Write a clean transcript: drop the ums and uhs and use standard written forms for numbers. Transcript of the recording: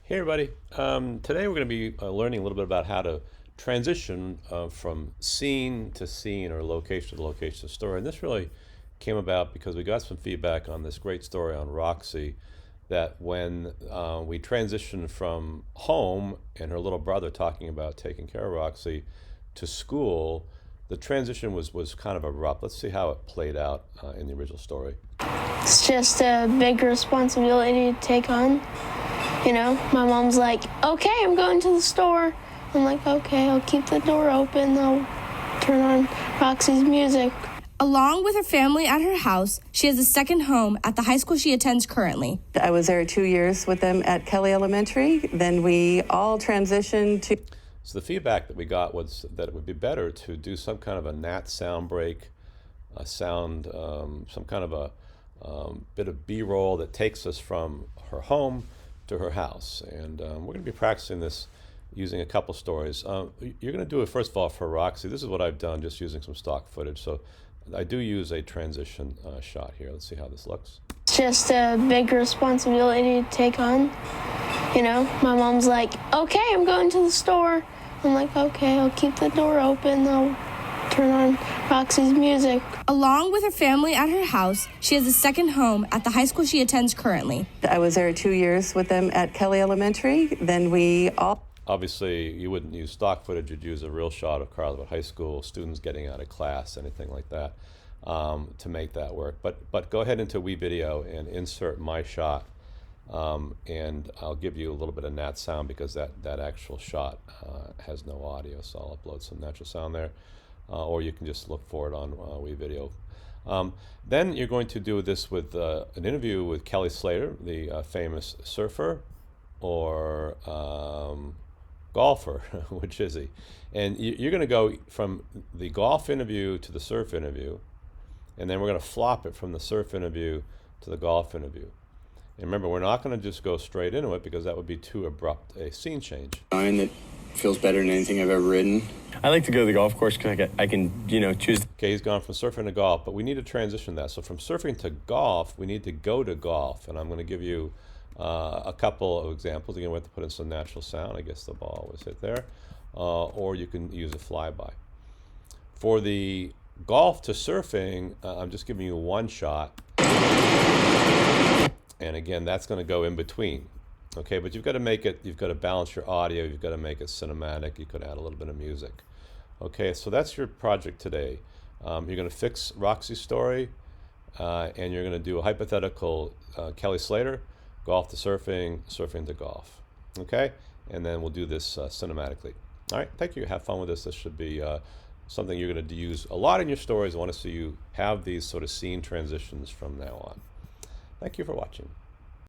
Hey everybody. Today we're going to be learning a little bit about how to transition from scene to scene or location to location story. And this really came about because we got some feedback on this great story on Roxy that when we transitioned from home and her little brother talking about taking care of Roxy to school, the transition was kind of abrupt. Let's see how it played out in the original story. It's just a big responsibility to take on. You know, my mom's like, okay, I'm going to the store. I'm like, okay, I'll keep the door open. I'll turn on Roxy's music. Along with her family at her house, she has a second home at the high school she attends currently. I was there 2 years with them at Kelly Elementary. Then we all transitioned to... So the feedback that we got was that it would be better to do some kind of a nat sound break, a sound, some kind of a bit of B-roll that takes us from her home to her house. And we're going to be practicing this using a couple stories. You're going to do it first of all for Roxy. This is what I've done just using some stock footage. So I do use a transition shot here. Let's see how this looks. It's just a big responsibility to take on. You know, my mom's like, okay, I'm going to the store. I'm like, okay, I'll keep the door open. I'll turn on Roxy's music. Along with her family at her house, she has a second home at the high school she attends currently. I was there 2 years with them at Kelly Elementary. Then we all... Obviously, you wouldn't use stock footage. You'd use a real shot of Carlsbad High School, students getting out of class, anything like that, to make that work. But go ahead into WeVideo and insert my shot, and I'll give you a little bit of nat sound because that actual shot has no audio, so I'll upload some natural sound there. Or you can just look for it on WeVideo. Then you're going to do this with an interview with Kelly Slater, the famous surfer or golfer, which is he? And you're going to go from the golf interview to the surf interview, and then we're going to flop it from the surf interview to the golf interview. And remember, we're not going to just go straight into it because that would be too abrupt a scene change. That feels better than anything I've ever ridden. I like to go to the golf course because I can, choose. Okay, he's gone from surfing to golf, but we need to transition that. So from surfing to golf, we need to go to golf. And I'm going to give you a couple of examples. Again, we have to put in some natural sound. I guess the ball was hit there. Or you can use a flyby. For the golf to surfing, I'm just giving you one shot. And again, that's going to go in between. Okay, but you've got to balance your audio, you've got to make it cinematic, you could add a little bit of music. Okay, so that's your project today. You're going to fix Roxy's story, and you're going to do a hypothetical Kelly Slater, golf to surfing, surfing to golf. Okay, and then we'll do this cinematically. All right, thank you, have fun with this. This should be something you're going to use a lot in your stories. I want to see you have these sort of scene transitions from now on. Thank you for watching.